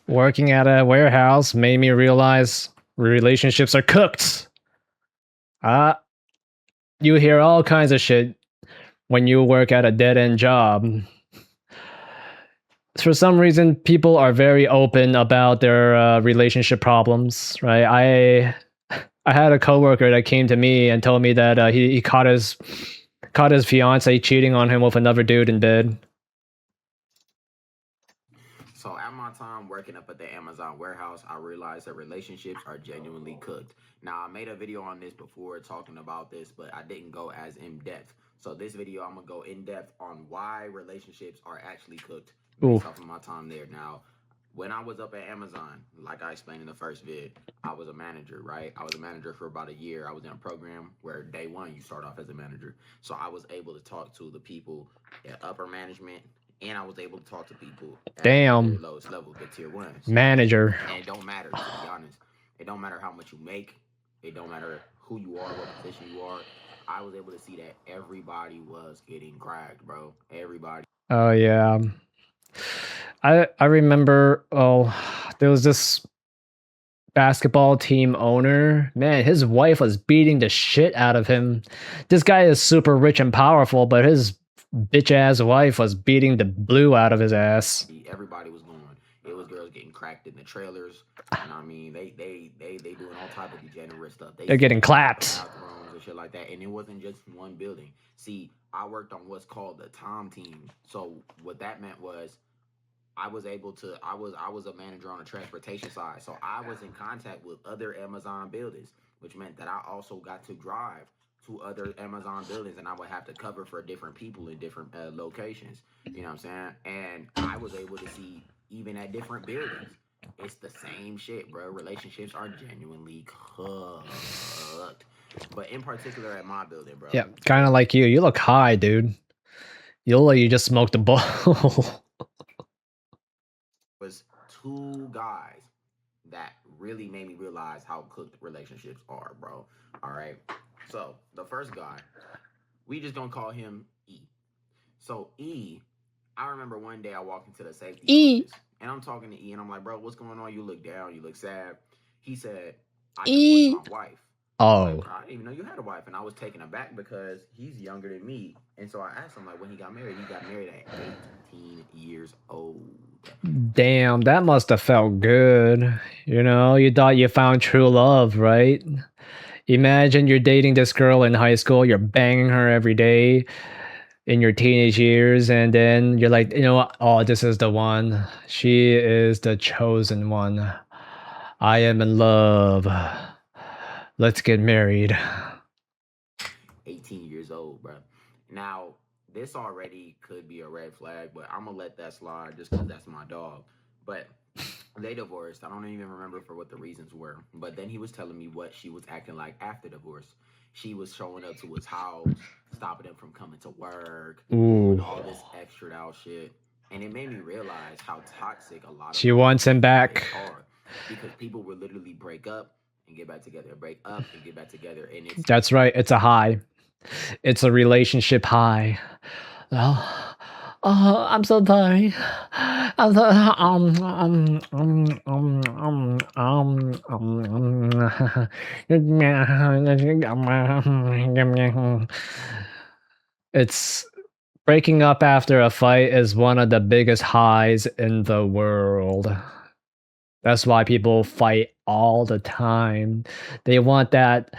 Working at a warehouse made me realize relationships are cooked. Uh, you hear all kinds of shit when you work at a dead end job. For some reason, people are very open about their relationship problems, right? I had a coworker that came to me and told me that he caught his fiance cheating on him with another dude in bed. So at my time working up at the Amazon warehouse, I realized that relationships are genuinely cooked. Now I made a video on this before talking about this, but I didn't go as in depth. So this video, I'm gonna go in depth on why relationships are actually cooked based off of my time there. Now, when I was up at Amazon, like I explained in the first vid, I was a manager, right? I was a manager for about a year. I was in a program where day one you start off as a manager. So I was able to talk to the people at upper management, and I was able to talk to people at the lowest level, the tier ones. Manager. And it don't matter, to be honest. It don't matter how much you make. It don't matter who you are, what position you are. I was able to see that everybody was getting cracked, bro. Everybody. Oh yeah. I remember, there was this basketball team owner. Man, his wife was beating the shit out of him. This guy is super rich and powerful, but his bitch ass wife was beating the blue out of his ass. Everybody was going. It was girls getting cracked in the trailers. And I mean, they doing all type of degenerate stuff. They're getting clapped. And shit like that. And it wasn't just one building. See, I worked on what's called the Tom team. So what that meant was I was a manager on the transportation side. So I was in contact with other Amazon buildings, which meant that I also got to drive to other Amazon buildings, and I would have to cover for different people in different locations. You know what I'm saying? And I was able to see, even at different buildings, it's the same shit, bro. Relationships are genuinely cooked. But in particular at my building, bro. Yeah, kind of like you. You look high, dude. You look like you just smoked a bowl. Was two guys that really made me realize how cooked relationships are, bro. All right. So the first guy, we just gonna call him E. So E, I remember one day I walked into the safety office, and I'm talking to E, and I'm like, bro, what's going on? You look down, you look sad. He said, I divorced my wife. Oh. Like, I didn't even know you had a wife, and I was taken aback because he's younger than me. And so I asked him, like, when he got married at 18 years old. Damn, that must have felt good. You know, you thought you found true love, right? Imagine you're dating this girl in high school, you're banging her every day in your teenage years, and then you're like, you know what? Oh, this is the one. She is the chosen one. I am in love. Let's get married. 18 years old, bro. Now, this already could be a red flag, but I'm gonna let that slide just because that's my dog. But they divorced. I don't even remember for what the reasons were. But then he was telling me what she was acting like after divorce. She was showing up to his house, stopping him from coming to work, doing all this extra out shit. And it made me realize how toxic a lot of she wants him back are, because people will literally break up and get back together, break up and get back together. And it's that's right, it's a high. It's a relationship high. Oh, I'm so sorry. I'm so It's breaking up after a fight is one of the biggest highs in the world. That's why people fight all the time. They want that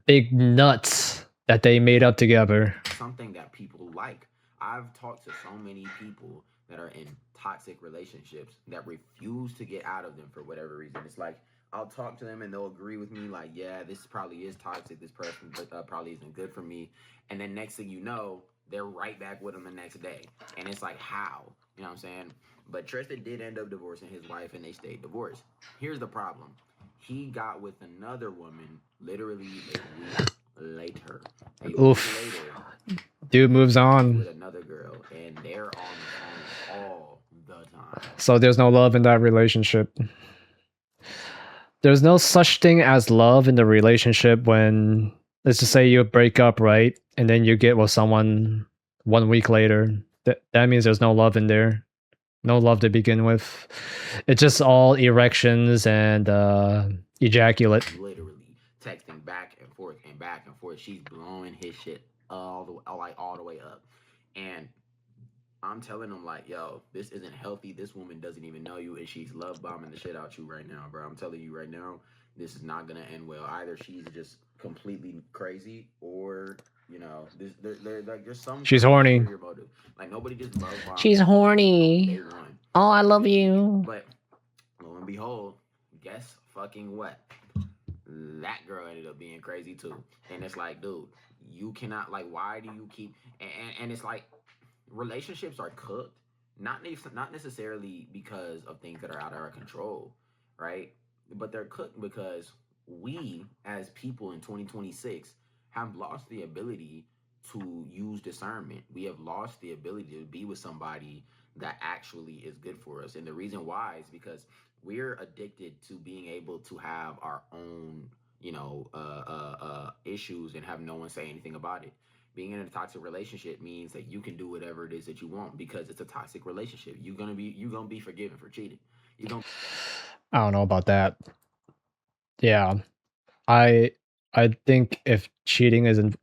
big nuts that they made up together. Something that people like. I've talked to so many people that are in toxic relationships that refuse to get out of them for whatever reason. It's like, I'll talk to them and they'll agree with me, like, yeah, this probably is toxic. This person probably isn't good for me. And then next thing you know, they're right back with them the next day. And it's like, how? You know what I'm saying? But Tristan did end up divorcing his wife, and they stayed divorced. Here's the problem. He got with another woman literally a week later. Oof. Dude moves on. With another girl, and they're on the phone all the time. So there's no love in that relationship. There's no such thing as love in the relationship when, let's just say you break up, right? And then you get with someone 1 week later. That means there's no love in there. No love to begin with. It's just all erections and ejaculate. Literally texting back and forth and back and forth. She's blowing his shit all the way up, and I'm telling him like, yo, this isn't healthy. This woman doesn't even know you, and she's love bombing the shit out you right now, bro. I'm telling you right now, this is not gonna end well. Either she's just completely crazy, or like there's some She's kind of horny. ulterior motive. Like nobody just love bombs. She's horny. Day one. Oh, I love you. But lo and behold, guess fucking what? That girl ended up being crazy too. And it's like, dude, you cannot like. Why do you keep? And it's like relationships are cooked, not necessarily because of things that are out of our control, right? But they're cooked because we, as people in 2026, have lost the ability to use discernment. We have lost the ability to be with somebody that actually is good for us. And the reason why is because we're addicted to being able to have our own, issues and have no one say anything about it. Being in a toxic relationship means that you can do whatever it is that you want because it's a toxic relationship. You're gonna be forgiven for cheating. You don't. I don't know about that. Yeah, I think if cheating isn't,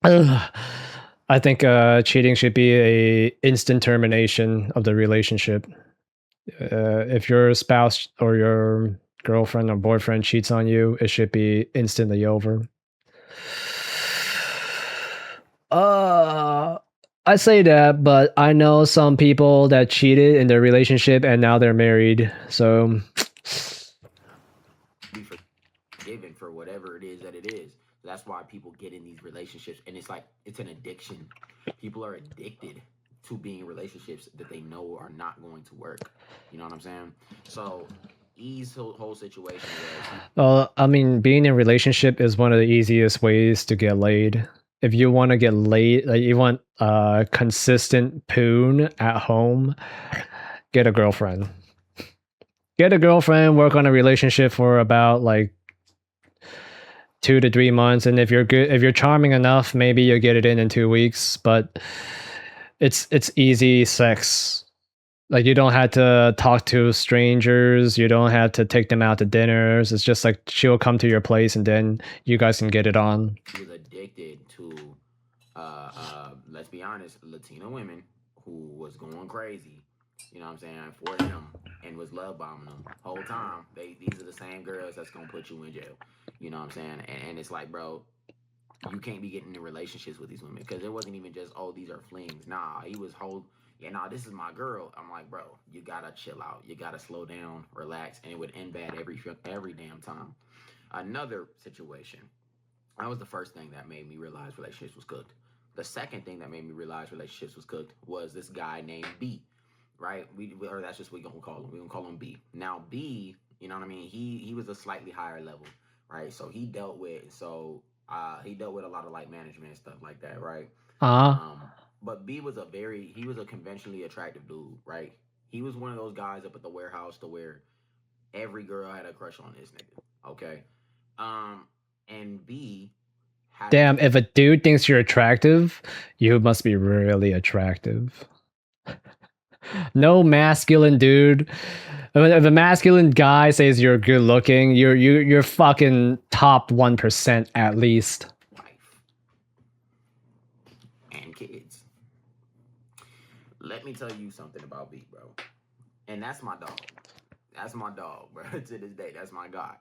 I think cheating should be a instant termination of the relationship. If your spouse or your girlfriend or boyfriend cheats on you, it should be instantly over. I say that, but I know some people that cheated in their relationship and now they're married. So Be forgiven for whatever it is that it is. That's why people get in these relationships, and it's like it's an addiction. People are addicted to being in relationships that they know are not going to work. You know what I'm saying? So E's whole situation was I mean, being in a relationship is one of the easiest ways to get laid. If you want to get laid, like you want consistent poon at home, get a girlfriend. Get a girlfriend, work on a relationship for about like 2 to 3 months, and if you're charming enough, maybe you'll get it in 2 weeks, but it's easy sex. Like you don't have to talk to strangers, you don't have to take them out to dinners. It's just like she'll come to your place and then you guys can get it on. he was addicted to let's be honest, Latina women who was going crazy, you know what I'm saying, for him, and was love bombing them whole time. These are the same girls that's gonna put you in jail. You know what I'm saying? And it's like, bro, you can't be getting into relationships with these women because it wasn't even just, oh, these are flings. Nah, he was this is my girl. I'm like, bro, you gotta chill out. You gotta slow down, relax, and it would end bad every damn time. Another situation. That was the first thing that made me realize relationships was cooked. The second thing that made me realize relationships was cooked was this guy named B, right? Or that's just what we gonna call him. We gonna call him B. Now B, you know what I mean? He was a slightly higher level, right? So he dealt with a lot of like management and stuff like that, right? But B was he was a conventionally attractive dude, right? He was one of those guys up at the warehouse to where every girl had a crush on this nigga. Okay. And B had Damn, if a dude thinks you're attractive, you must be really attractive. No masculine dude. If a masculine guy says you're good looking, you're fucking top 1% at least. wife and kids. Let me tell you something about B, bro. And that's my dog. That's my dog, bro. To this day, that's my guy.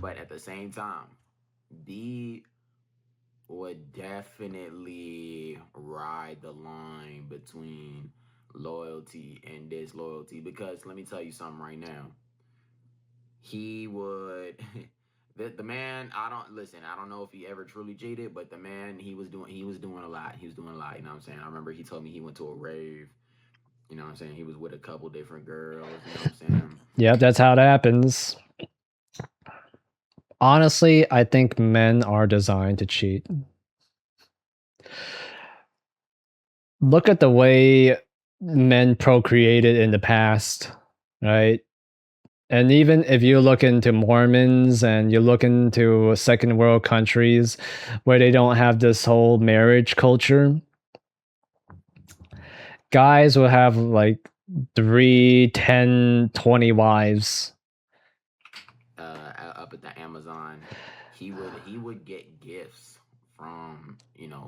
But at the same time, B would definitely ride the line between loyalty and disloyalty because let me tell you something right now. He would the man, I don't know if he ever truly cheated, but the man he was doing a lot. He was doing a lot, you know what I'm saying? I remember he told me he went to a rave. You know what I'm saying? He was with a couple different girls, you know what I'm saying? Yep, that's how it happens. Honestly, I think men are designed to cheat. Look at the way men procreated in the past, right? And even if you look into Mormons and you look into second world countries where they don't have this whole marriage culture, guys will have like 3, 10, 20 wives. Up at the Amazon, he would get gifts from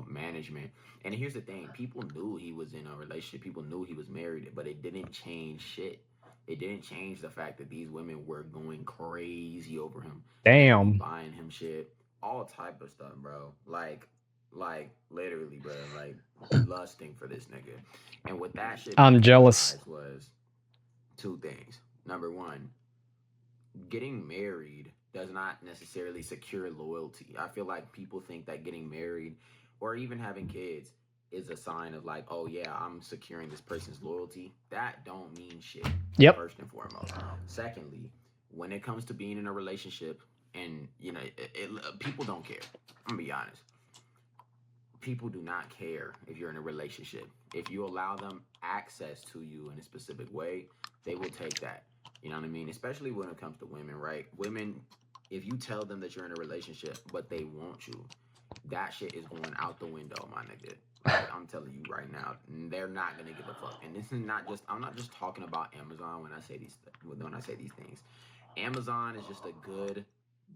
management. And here's the thing: people knew he was in a relationship, people knew he was married, but it didn't change shit. It didn't change the fact that these women were going crazy over him, literally Damn. buying him shit, all type of stuff, bro. Like literally, bro, like lusting for this nigga. And what that shit made I'm me jealous. realize was two things. Number one, getting married does not necessarily secure loyalty. I feel like people think that getting married or even having kids is a sign of like, oh yeah, I'm securing this person's loyalty. That don't mean shit. Yep. First and foremost. Secondly, when it comes to being in a relationship, and people don't care. I'm gonna be honest. People do not care if you're in a relationship. If you allow them access to you in a specific way, they will take that. You know what I mean? Especially when it comes to women, right? Women, if you tell them that you're in a relationship, but they want you, that shit is going out the window, my nigga. Like, I'm telling you right now, they're not gonna give a fuck. And this is not just, I'm not just talking about Amazon when I say these things. Amazon is just a good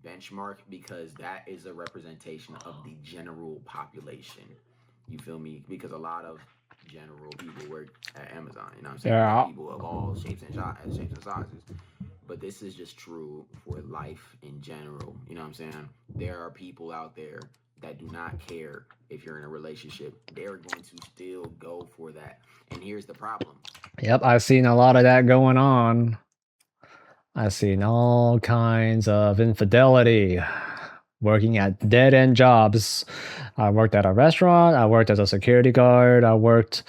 benchmark because that is a representation of the general population. You feel me? Because a lot of general people work at Amazon. You know what I'm saying? Yeah. People of all shapes and sizes. But this is just true for life in general. You know what I'm saying? There are people out there that do not care if you're in a relationship. They're going to still go for that. And here's the problem. Yep, I've seen a lot of that going on. I've seen all kinds of infidelity, working at dead-end jobs. I worked at a restaurant, I worked as a security guard, I worked...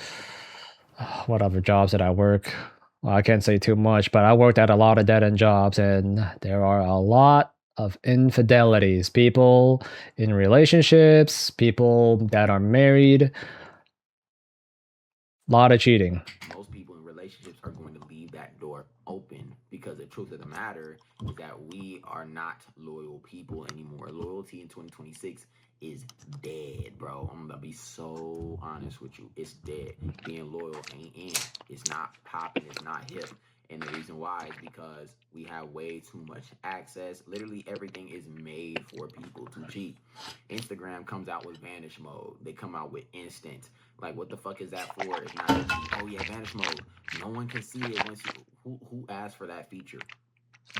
What other jobs did I work? Well, I can't say too much, but I worked at a lot of dead-end jobs, and there are a lot of infidelities. People in relationships, people that are married, a lot of cheating. Most people in relationships are going to leave that door open because the truth of the matter is that we are not loyal people anymore. Loyalty in 2026 is dead, bro. I'm gonna be so honest with you. It's dead. Being loyal ain't in. It's not popping. It's not hip. And the reason why is because we have way too much access. Literally everything is made for people to cheat. Instagram comes out with vanish mode. They come out with instant. Like, what the fuck is that for? It's not, oh yeah, vanish mode. No one can see it once who asked for that feature?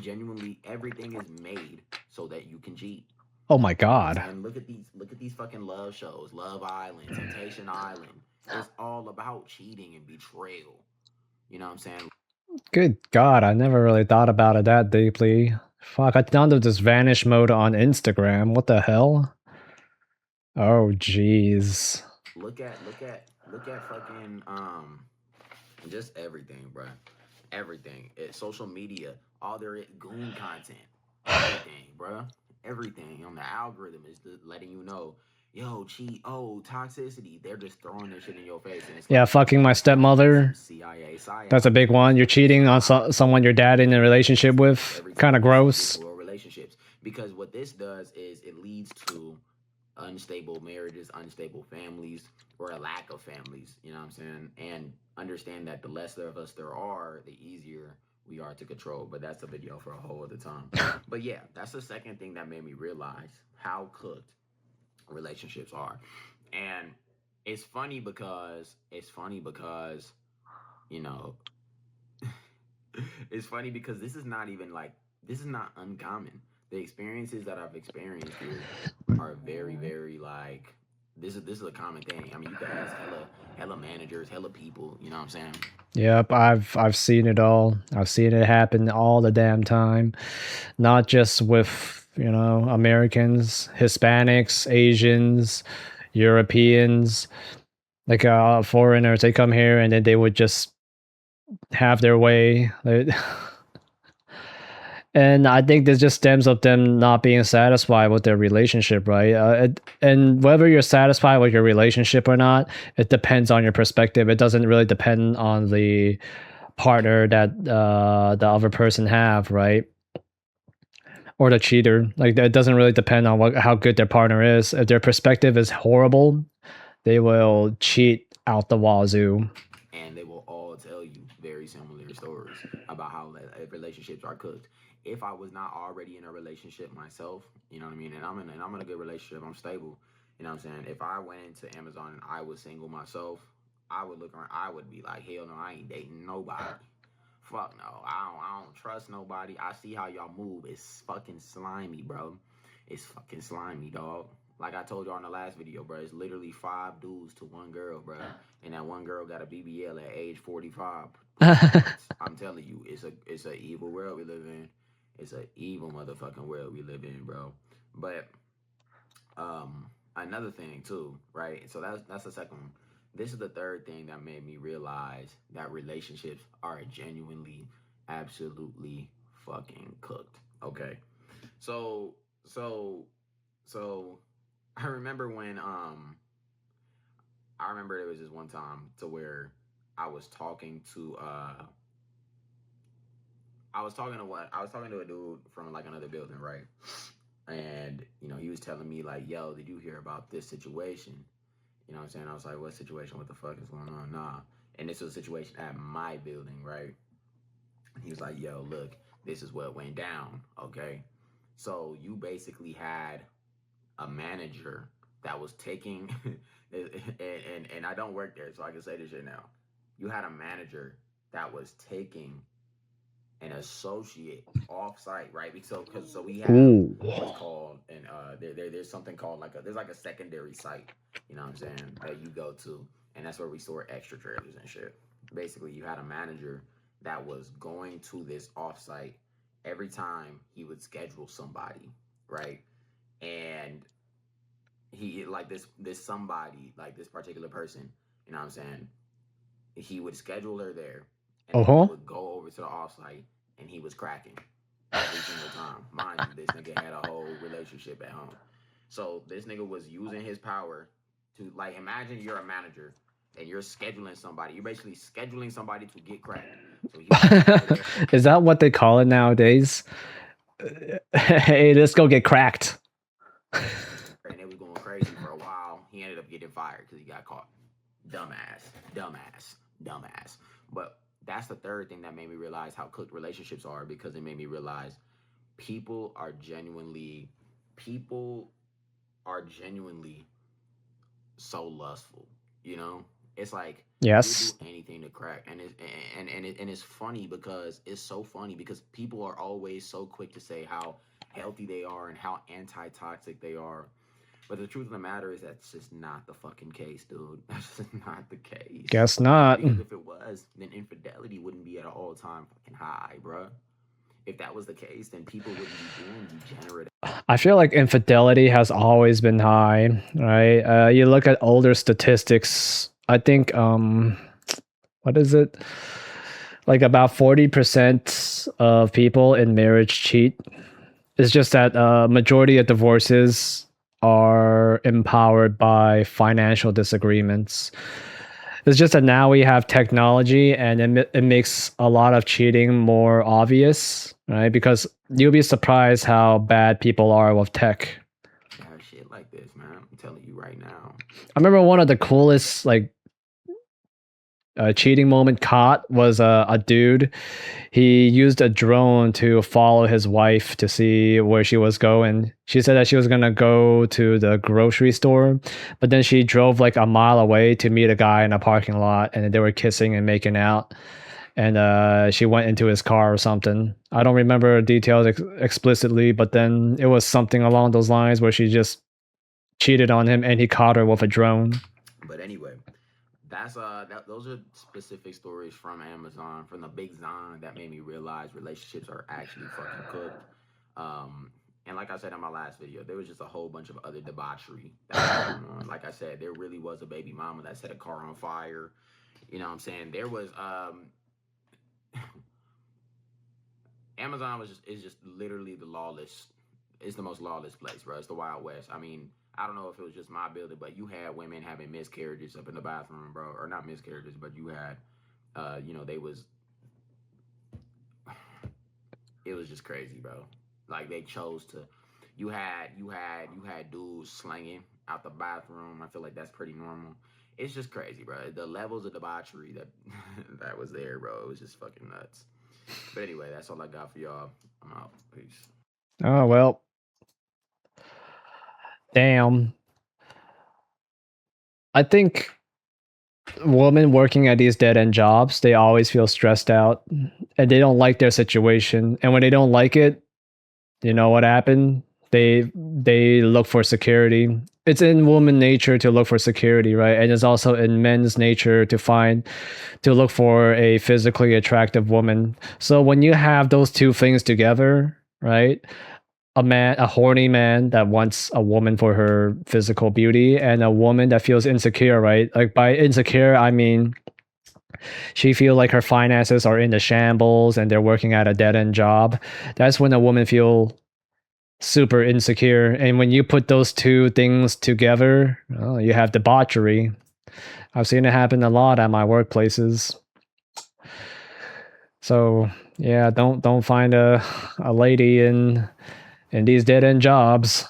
Genuinely, everything is made so that you can cheat. Oh my god. And look at these fucking love shows. Love Island, Temptation Island. It's all about cheating and betrayal. You know what I'm saying? Good god, I never really thought about it that deeply. Fuck, I downloaded this vanish mode on Instagram. What the hell? Oh jeez. Look at fucking just everything, bro. Everything. Social media, all their goon content, everything, bro. Everything on the algorithm is letting you know, yo, cheat, oh, toxicity. They're just throwing their shit in your face. And it's Yeah, like, fucking my stepmother. CIA, that's a big one. You're cheating on someone your dad in a relationship with. Kind of gross. Relationships. Because what this does is it leads to unstable marriages, unstable families, or a lack of families. You know what I'm saying? And understand that the less of us there are, the easier we are to control. But that's a video for a whole other time. But yeah, that's the second thing that made me realize how cooked relationships are. And it's funny because you know it's funny because this is not even like, this is not uncommon. The experiences that I've experienced here are very, very like, this is a common thing. I mean, you guys hella managers, hella people, you know what I'm saying? Yep, I've seen it all. I've seen it happen all the damn time. Not just with, Americans, Hispanics, Asians, Europeans, like foreigners. They come here and then they would just have their way. And I think this just stems of them not being satisfied with their relationship, right? And whether you're satisfied with your relationship or not, it depends on your perspective. It doesn't really depend on the partner that the other person have, right? Or the cheater. Like, it doesn't really depend on how good their partner is. If their perspective is horrible, they will cheat out the wazoo. and they will all tell you very similar stories about how relationships are cooked. If I was not already in a relationship myself, you know what I mean, and I'm in a good relationship, I'm stable, you know what I'm saying. If I went into Amazon and I was single myself, I would look around, I would be like, hell no, I ain't dating nobody. Fuck no, I don't trust nobody. I see how y'all move. It's fucking slimy, bro. It's fucking slimy, dog. Like I told y'all in the last video, bro, it's literally 5 dudes to one girl, bro, and that one girl got a BBL at age 45. I'm telling you, it's a evil world we live in. It's a evil motherfucking world we live in, bro. But another thing too, right? So that's the second one. This is the third thing that made me realize that relationships are genuinely, absolutely fucking cooked. Okay, so so so I remember when I remember there was this one time to where I was talking to I was talking to a dude from like another building, right? And he was telling me like, "Yo, did you hear about this situation?" You know what I'm saying? I was like, "What situation? What the fuck is going on?" Nah. And this was a situation at my building, right? And he was like, "Yo, look, this is what went down, okay? So you basically had a manager that was taking and I don't work there, so I can say this shit now. You had a manager that was taking an associate off site, right? So we have Ooh. what's called and there's something called there's like a secondary site, you know what I'm saying, that you go to, and that's where we store extra trailers and shit. Basically, you had a manager that was going to this off site every time he would schedule somebody, right? And he like this somebody, like this particular person, you know what I'm saying, he would schedule her there, and then he Uh-huh. would go over to the offsite, and he was cracking every single time. Mind you, this nigga had a whole relationship at home. So this nigga was using his power to, like, imagine you're a manager and you're scheduling somebody. You're basically scheduling somebody to get cracked. So he was going over there, Is that what they call it nowadays? Hey, let's go get cracked. and it was going crazy for a while. He ended up getting fired because he got caught. Dumbass, dumbass, dumbass. But that's the third thing that made me realize how cooked relationships are, because it made me realize people are genuinely people are genuinely so lustful, you know. It's like you'll do Yes. anything to crack, and it's funny, because it's so funny because people are always so quick to say how healthy they are and how anti-toxic they are, but the truth of the matter is that's just not the fucking case, dude. That's just not the case. Guess not. Because if it was, then infidelity wouldn't be at an all-time fucking high, bruh. If that was the case, then people wouldn't be doing degenerate. I feel like infidelity has always been high, right? You look at older statistics. I think what is it? Like about 40% of people in marriage cheat. It's just that majority of divorces are empowered by financial disagreements. It's just that now we have technology, and it makes a lot of cheating more obvious, right? Because you'll be surprised how bad people are with tech. Have shit like this, man. I'm telling you right now. I remember one of the coolest like cheating moment caught was a dude. He used a drone to follow his wife to see where she was going. She said that she was gonna go to the grocery store, but then she drove like a mile away to meet a guy in a parking lot, and they were kissing and making out. And she went into his car or something. I don't remember details explicitly, but then it was something along those lines where she just cheated on him, and he caught her with a drone. But anyway, those are specific stories from Amazon, from the big Zon, that made me realize relationships are actually fucking cooked. And like I said in my last video, there was just a whole bunch of other debauchery that was going on. Like I said, there really was a baby mama that set a car on fire. You know what I'm saying? There was Amazon is just literally the lawless. It's the most lawless place, bro. It's the Wild West. I mean, I don't know if it was just my building, but you had women having miscarriages up in the bathroom, bro, or not miscarriages, but you had, they was, it was just crazy, bro. Like they chose to, you had dudes slanging out the bathroom. I feel like that's pretty normal. it's just crazy, bro. The levels of debauchery that that was there, bro. It was just fucking nuts. But anyway, that's all I got for y'all. I'm out. Peace. Oh well, damn. I think women working at these dead end jobs, they always feel stressed out and they don't like their situation. And when they don't like it, you know what happened? They look for security. It's in woman nature to look for security, right? And it's also in men's nature to look for a physically attractive woman. So when you have those two things together, right? A horny man that wants a woman for her physical beauty and a woman that feels insecure, right? Like by insecure, I mean she feel like her finances are in the shambles and they're working at a dead end job. That's when a woman feel super insecure. And when you put those two things together, well, you have debauchery. I've seen it happen a lot at my workplaces. So yeah, don't find a lady in these dead end jobs.